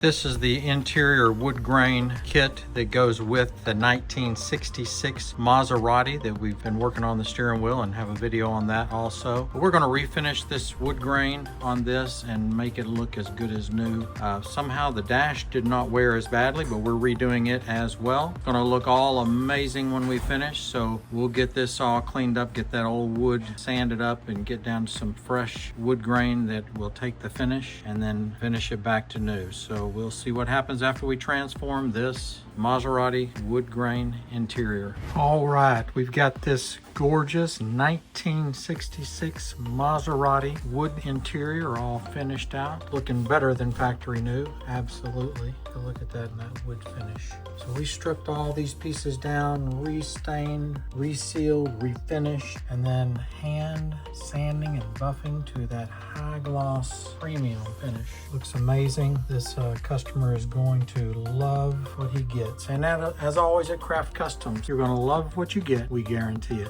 This is the interior wood grain kit that goes with the 1966 Maserati that we've been working on the steering wheel and have a video on that also. But we're going to refinish this wood grain on this and make it look as good as new. Somehow the dash did not wear as badly, but we're redoing it as well. It's going to look all amazing when we finish, so we'll get this all cleaned up, get that old wood sanded up and get down to some fresh wood grain that will take the finish and then finish it back to new. So we'll see what happens after we transform this Maserati wood grain interior. All right, we've got this gorgeous 1966 Maserati wood interior all finished out, looking better than factory new. Absolutely. Look at that in that wood finish. So we stripped all these pieces down, restained, resealed, refinished, and then hand sanding and buffing to that high gloss premium finish. Looks amazing. This customer is going to love what he gets. And as always at Craft Customs, you're going to love what you get. We guarantee it.